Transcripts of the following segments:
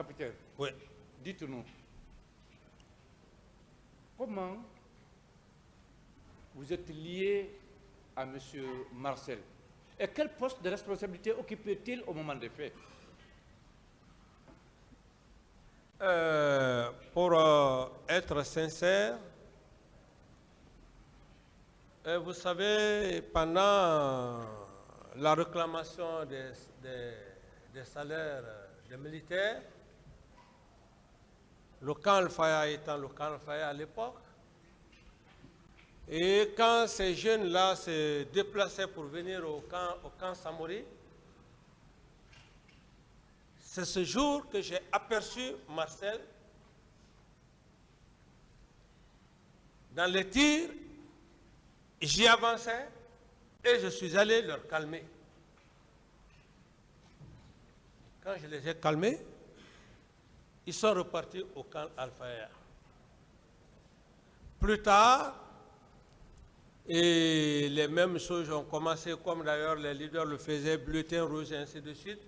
Capitaine, Oui. dites-nous, comment vous êtes lié à M. Marcel et quel poste de responsabilité occupait-il au moment des faits? Pour être sincère, vous savez, pendant la réclamation des salaires des militaires, le camp Al-Faya étant le camp Al-Faya à l'époque, et quand ces jeunes-là se déplaçaient pour venir au camp Samori, c'est ce jour que j'ai aperçu Marcel dans les tirs. J'y avançais et je suis allé leur calmer. Quand je les ai calmés, ils sont repartis au camp Al-Faya. Plus tard, et les mêmes choses ont commencé, comme d'ailleurs les leaders le faisaient, bulletin rouge et ainsi de suite.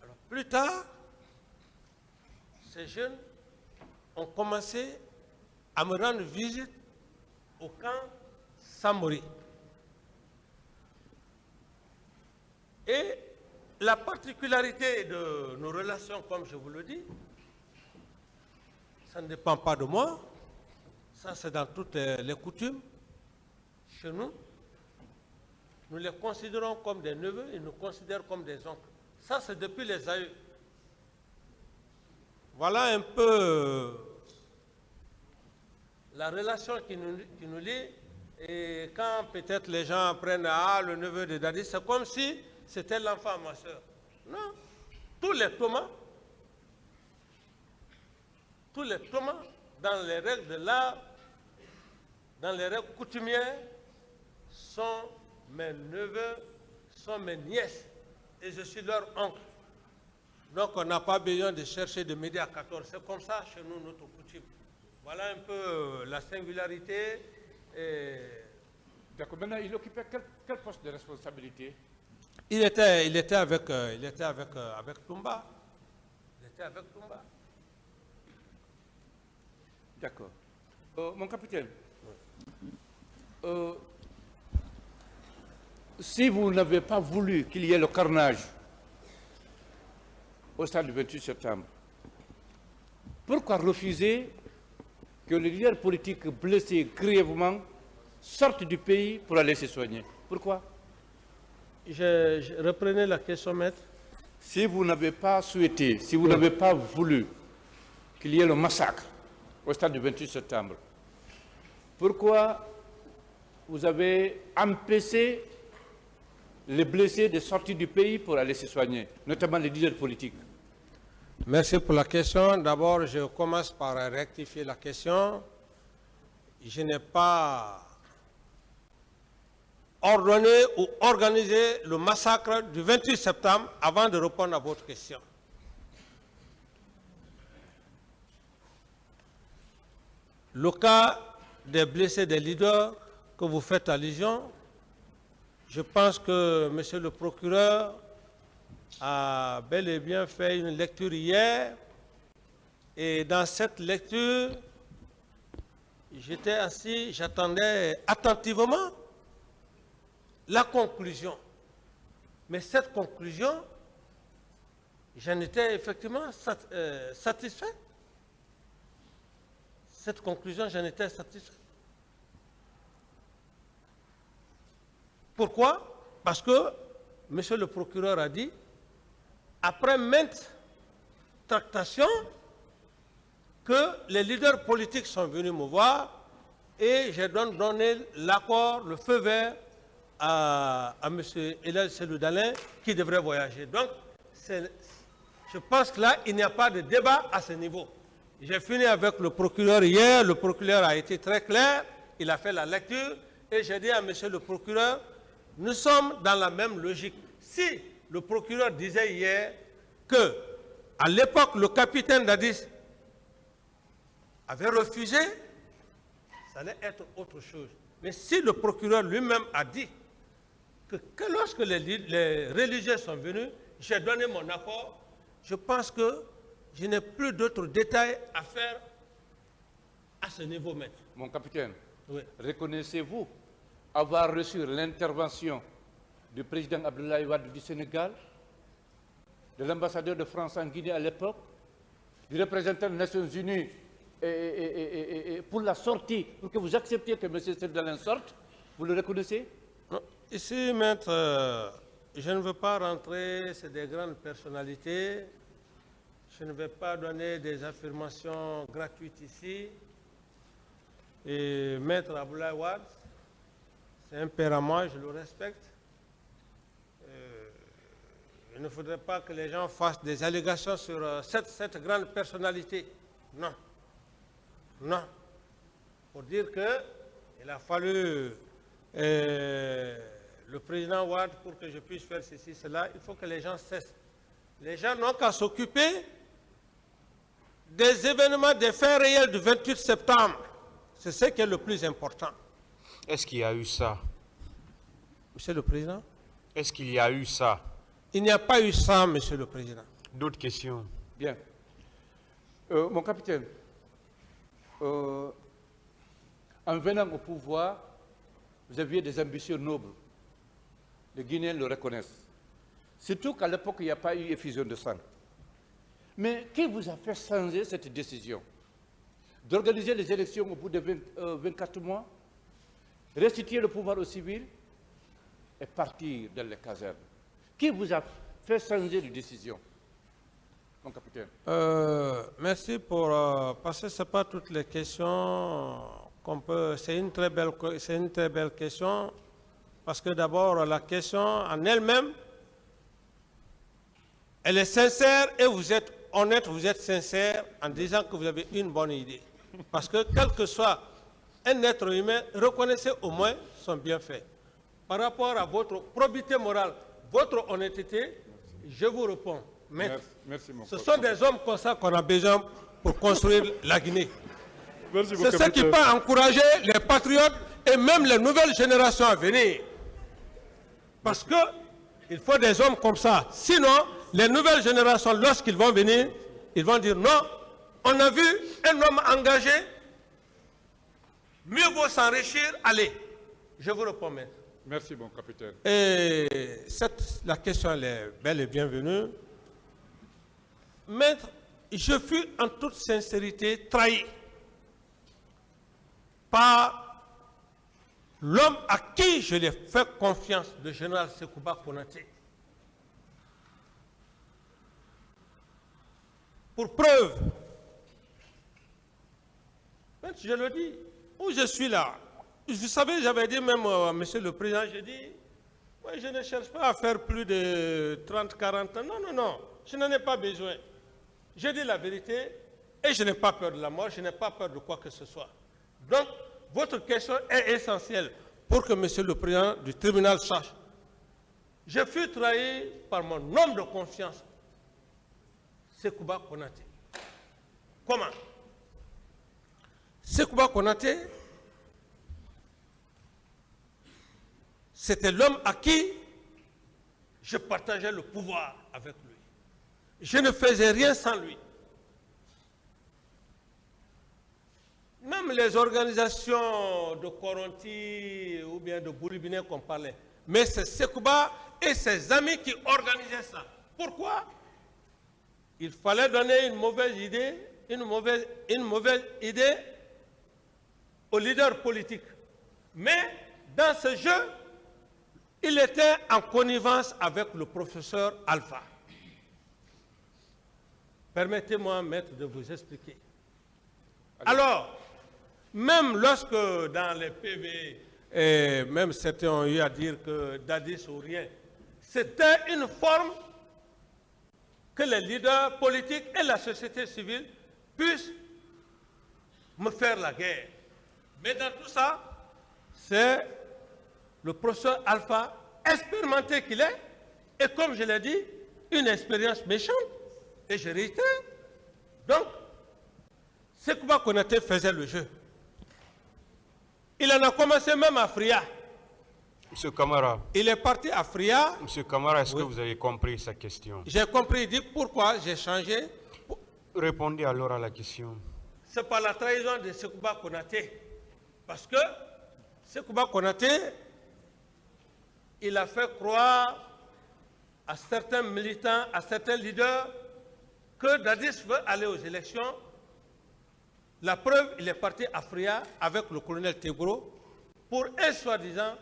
Alors, plus tard, ces jeunes ont commencé à me rendre visite au camp Samori. Et la particularité de nos relations, comme je vous le dis, ça ne dépend pas de moi, ça c'est dans toutes les coutumes. Chez nous, nous les considérons comme des neveux, ils nous considèrent comme des oncles. Ça c'est depuis les aïeux. Voilà un peu la relation qui nous lie. Et quand peut-être les gens apprennent le neveu de Dadi, c'est comme si c'était l'enfant, ma soeur. Non. Tous les Thomas, dans les règles de l'art, dans les règles coutumières, sont mes neveux, sont mes nièces. Et je suis leur oncle. Donc on n'a pas besoin de chercher de midi à 14. C'est comme ça chez nous, notre coutume. Voilà un peu la singularité. D'accord. Maintenant, il occupait quel poste de responsabilité? Il était avec Toumba. Il était avec Toumba. D'accord. Mon capitaine, si vous n'avez pas voulu qu'il y ait le carnage au stade du 28 septembre, pourquoi refuser que les leaders politiques blessés grièvement sortent du pays pour aller se soigner? Pourquoi? Je reprenais la question, maître. Si vous n'avez pas souhaité, si vous n'avez pas voulu qu'il y ait le massacre au stade du 28 septembre, pourquoi vous avez empêché les blessés de sortir du pays pour aller se soigner, notamment les leaders politiques? Merci pour la question. D'abord, je commence par rectifier la question. Je n'ai pas ordonné ou organisé le massacre du 28 septembre avant de répondre à votre question. Le cas des blessés des leaders que vous faites allusion, je pense que monsieur le procureur a bel et bien fait une lecture hier, et dans cette lecture, j'étais assis, j'attendais attentivement la conclusion. Mais cette conclusion, j'en étais effectivement satisfait. Cette conclusion, j'en étais satisfait. Pourquoi? Parce que monsieur le procureur a dit, après maintes tractations, que les leaders politiques sont venus me voir et j'ai donc donné l'accord, le feu vert à M. Elal Seloudalin qui devrait voyager. Donc, je pense que là, il n'y a pas de débat à ce niveau. J'ai fini avec le procureur hier, le procureur a été très clair, il a fait la lecture et j'ai dit à M. le procureur, nous sommes dans la même logique. Si le procureur disait hier que, à l'époque, le capitaine Dadis avait refusé, ça allait être autre chose. Mais si le procureur lui-même a dit que lorsque les religieux sont venus, j'ai donné mon accord, je pense que je n'ai plus d'autres détails à faire à ce niveau, maître. Mon capitaine, Oui. reconnaissez-vous avoir reçu l'intervention du président Abdoulaye Wade du Sénégal, de l'ambassadeur de France en Guinée à l'époque, du représentant des Nations Unies pour la sortie, pour que vous acceptiez que M. Serdalin sorte? Vous le reconnaissez? Non. Ici, maître, je ne veux pas rentrer, c'est des grandes personnalités. Je ne vais pas donner des affirmations gratuites ici. Et maître Abdoulaye Wade, c'est un père à moi, je le respecte. Il ne faudrait pas que les gens fassent des allégations sur cette grande personnalité. Non. Non. Pour dire qu'il a fallu le président Wade pour que je puisse faire ceci, cela, il faut que les gens cessent. Les gens n'ont qu'à s'occuper des événements, des faits réels du 28 septembre. C'est ce qui est le plus important. Est-ce qu'il y a eu ça? Monsieur le Président? Est-ce qu'il y a eu ça? Il n'y a pas eu ça, Monsieur le Président. D'autres questions? Bien. Mon capitaine, en venant au pouvoir, vous aviez des ambitions nobles. Les Guinéens le reconnaissent. Surtout qu'à l'époque, il n'y a pas eu effusion de sang. Mais qui vous a fait changer cette décision d'organiser les élections au bout de 24 mois, restituer le pouvoir aux civils et partir dans les casernes? Qui vous a fait changer de décision, mon capitaine? Merci pour... parce que ce n'est pas toutes les questions qu'on peut... C'est une très belle question, parce que d'abord, la question en elle-même, elle est sincère et vous êtes honnête, vous êtes sincère en disant que vous avez une bonne idée. Parce que quel que soit un être humain, reconnaissez au moins son bienfait. Par rapport à votre probité morale, votre honnêteté, je vous réponds. Maître, merci, mon ce sont des hommes comme ça qu'on a besoin pour construire la Guinée. Merci, C'est ce qui peut encourager les patriotes et même les nouvelles générations à venir. Parce qu'il faut des hommes comme ça. Sinon, les nouvelles générations, lorsqu'ils vont venir, ils vont dire non, on a vu un homme engagé, mieux vaut s'enrichir, allez. Je vous réponds, maître. Merci, mon capitaine. Et la question elle est belle et bienvenue. Maître, je fus en toute sincérité trahi par l'homme à qui je l'ai fait confiance, le général Sekouba Konaté. Pour preuve, maître, je le dis, où je suis là, vous savez, j'avais dit même à Monsieur le Président, j'ai dit, ouais, je ne cherche pas à faire plus de 30, 40 ans. Non, non, non, je n'en ai pas besoin. Je dis la vérité et je n'ai pas peur de la mort, je n'ai pas peur de quoi que ce soit. Donc, votre question est essentielle pour que Monsieur le Président du tribunal sache. Je fus trahi par mon homme de confiance, Sekouba Konaté. Comment? Sekouba Konaté, c'était l'homme à qui je partageais le pouvoir avec lui. Je ne faisais rien sans lui. Même les organisations de Koronti ou bien de Bouribine qu'on parlait, mais c'est Sekouba et ses amis qui organisaient ça. Pourquoi? Il fallait donner une mauvaise idée aux leaders politiques. Mais dans ce jeu, il était en connivence avec le professeur Alpha. Permettez-moi, maître, de vous expliquer. Alors, même lorsque dans les PV, même certains ont eu à dire que Dadis ou rien, c'était une forme que les leaders politiques et la société civile puissent me faire la guerre. Mais dans tout ça, c'est le professeur Alpha, expérimenté qu'il est, et comme je l'ai dit, une expérience méchante, et je réitère. Donc, Sekouba Konaté faisait le jeu. Il en a commencé même à Fria. Monsieur Camara, Il est parti à Fria. Monsieur Camara, est-ce Oui. que vous avez compris sa question? J'ai compris, il dit pourquoi j'ai changé. Répondez alors à la question. C'est par la trahison de Sekouba Konaté. Parce que Sekouba Konaté, il a fait croire à certains militants, à certains leaders, que Dadis veut aller aux élections. La preuve, il est parti à Fria avec le colonel Tebro pour un soi-disant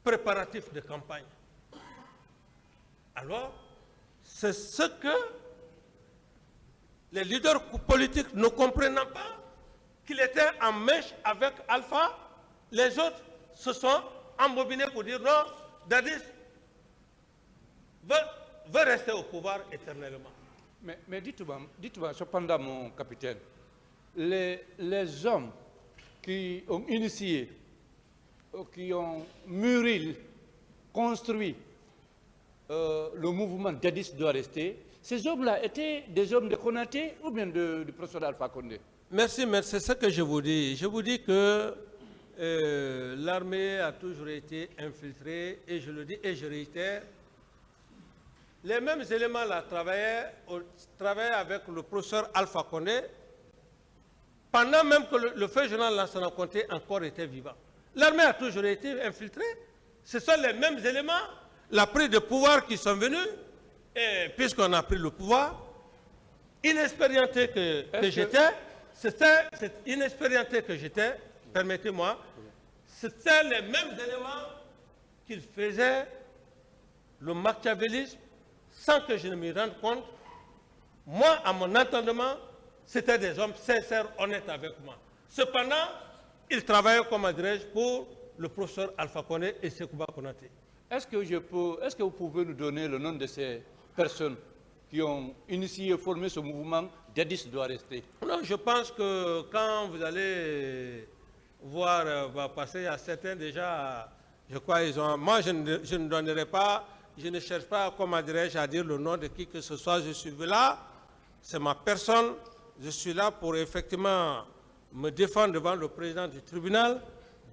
préparatif de campagne. Alors, c'est ce que les leaders politiques ne comprenant pas qu'il était en mèche avec Alpha, les autres se sont embobinés pour dire non, Dadis veut rester au pouvoir éternellement. Mais dites-moi, cependant, mon capitaine, les hommes qui ont initié, qui ont mûri, construit le mouvement Dadis doit rester, ces hommes-là étaient des hommes de Konaté ou bien du professeur Alpha Condé? Merci, mais c'est ce que je vous dis. Je vous dis que l'armée a toujours été infiltrée, et je le dis et je réitère, les mêmes éléments là travaillaient avec le professeur Alpha Condé pendant même que le feu général Lansana Conté encore était vivant. L'armée a toujours été infiltrée. Ce sont les mêmes éléments, la prise de pouvoir qui sont venus, et puisqu'on a pris le pouvoir, inexpérimenté que j'étais, cette inexpérimenté que j'étais, permettez-moi, c'était les mêmes éléments qu'ils faisaient le machiavélisme sans que je ne me rende compte. Moi, à mon entendement, c'était des hommes sincères, honnêtes avec moi. Cependant, ils travaillaient, comme dirais-je, pour le professeur Alpha Condé et Sekouba Konaté. Est-ce que vous pouvez nous donner le nom de ces personnes qui ont initié et formé ce mouvement Dadis doit rester? Non, je pense que quand vous allez voir passer, il y a certains déjà, je crois, ils ont. Moi, je ne donnerai pas, je ne cherche pas, comment dirais-je, à dire le nom de qui que ce soit. Je suis là, c'est ma personne. Je suis là pour effectivement me défendre devant le président du tribunal.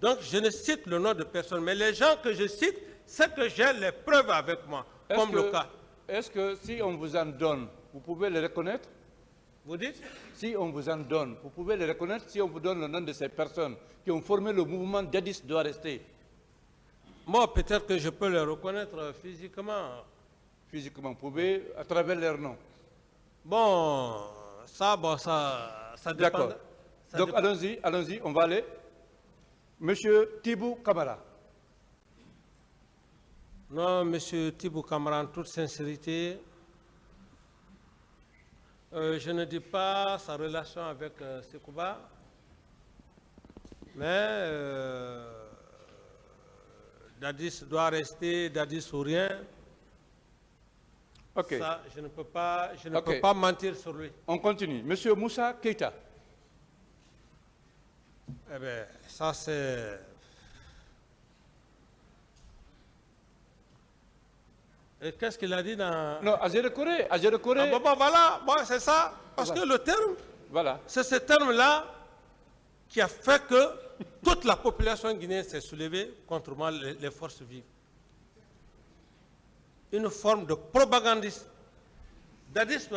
Donc, je ne cite le nom de personne. Mais les gens que je cite, c'est que j'ai les preuves avec moi, comme le cas. Est-ce que si on vous en donne, vous pouvez les reconnaître? Vous dites? Si on vous en donne, vous pouvez les reconnaître si on vous donne le nom de ces personnes qui ont formé le mouvement Dadis doit rester? Moi, peut-être que je peux les reconnaître physiquement. Physiquement, vous pouvez, à travers leur nom. Bon, ça dépend. D'accord. Donc, allons-y, on va aller. Monsieur Tibou Camara. Non, monsieur Tibou Camara, en toute sincérité, je ne dis pas sa relation avec Sekouba, mais Dadis doit rester, Dadis ou rien. Ok. Ça, je ne peux pas mentir sur lui. On continue. Monsieur Moussa Keïta. Eh bien, ça c'est... Et qu'est-ce qu'il a dit dans... Non, Azere Corée. Ah, bon, voilà, bon, c'est ça. Parce que le terme, Voilà. c'est ce terme-là qui a fait que toute la population guinéenne s'est soulevée contre moi, les forces vives. Une forme de propagandiste. Dadis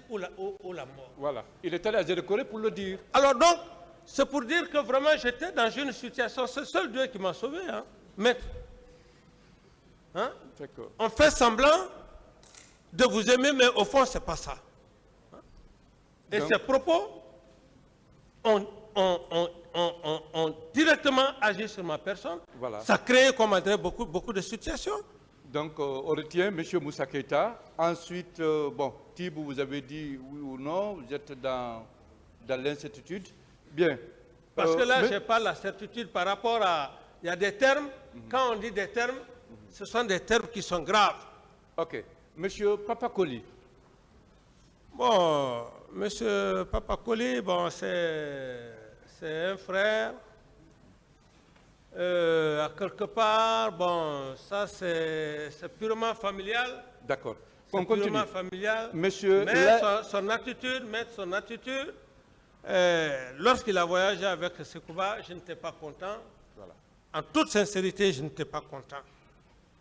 ou la mort. Voilà. Il est allé à Azere Corée pour le dire. Alors donc, c'est pour dire que vraiment j'étais dans une situation, c'est seul Dieu qui m'a sauvé, hein, maître. Hein? On fait semblant de vous aimer, mais au fond, ce n'est pas ça. Hein? Et donc, ces propos ont directement agi sur ma personne. Voilà. Ça crée, comme on dirait, beaucoup de situations. Donc, on retient M. Moussa Keïta. Ensuite, bon, Tibou, vous avez dit oui ou non, vous êtes dans l'incertitude. Bien. Parce que là, je n'ai pas la certitude par rapport à... Il y a des termes, quand on dit des termes, ce sont des termes qui sont graves. Ok. Monsieur Papakoli. Bon, monsieur Papakoli, bon, c'est un frère. À quelque part, bon, ça c'est purement familial. D'accord. C'est purement familial. Monsieur, mais son attitude, lorsqu'il a voyagé avec Sekouba, je n'étais pas content. Voilà. En toute sincérité, je n'étais pas content.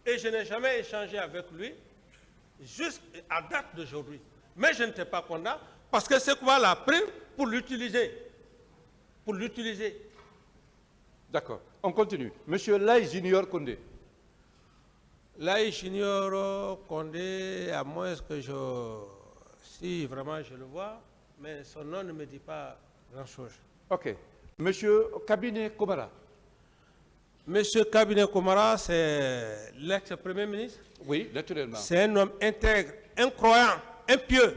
Et je n'ai jamais échangé avec lui, jusqu'à date d'aujourd'hui. Mais je n'étais pas content parce que c'est quoi l'a pris pour l'utiliser. Pour l'utiliser. D'accord. On continue. Monsieur Laye Junior Condé. Laye Junior Condé, à moins que si vraiment je le vois, mais son nom ne me dit pas grand-chose. OK. Monsieur Cabinet Komara. Monsieur Cabinet Komara, c'est l'ex-premier ministre. Oui, naturellement. C'est un homme intègre, incroyant, impieux.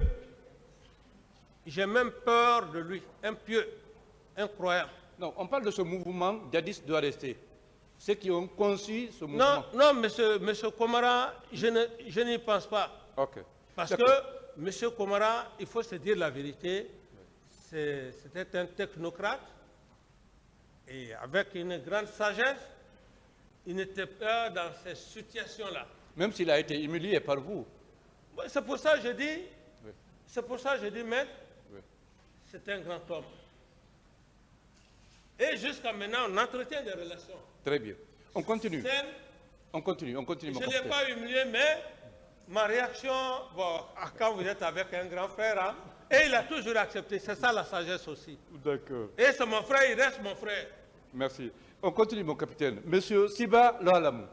J'ai même peur de lui, impieux, incroyant. Non, on parle de ce mouvement Dadis doit rester. Ceux qui ont conçu ce mouvement. Non, monsieur Komara, je n'y pense pas. OK. Parce que monsieur Komara, il faut se dire la vérité, c'était un technocrate et avec une grande sagesse, il n'était pas dans ces situations-là. Même s'il a été humilié par vous. C'est pour ça que je dis, maître, c'est un grand homme. Et jusqu'à maintenant, on entretient des relations. Très bien. On continue. Saines. On continue, mon Je ne capitaine. l'ai pas humilié, mais ma réaction, quand vous êtes avec un grand frère, hein, et il a toujours accepté. C'est ça la sagesse aussi. D'accord. Et c'est mon frère, il reste mon frère. Merci. On continue, mon capitaine. Monsieur Siba Loalamou.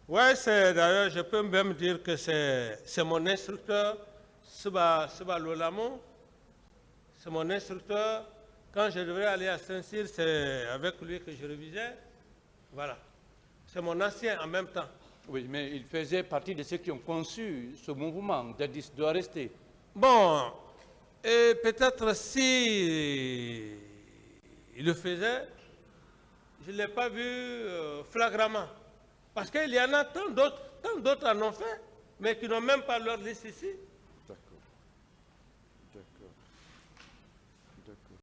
Oui, d'ailleurs, je peux même dire que c'est mon instructeur, Siba Loalamou. C'est mon instructeur. Quand je devrais aller à Saint-Cyr, c'est avec lui que je révisais. Voilà. C'est mon ancien en même temps. Oui, mais il faisait partie de ceux qui ont conçu ce mouvement. Dadis doit rester. Bon, et peut-être si il le faisait, je ne l'ai pas vu flagramment. Parce qu'il y en a tant d'autres en ont fait, mais qui n'ont même pas leur liste ici.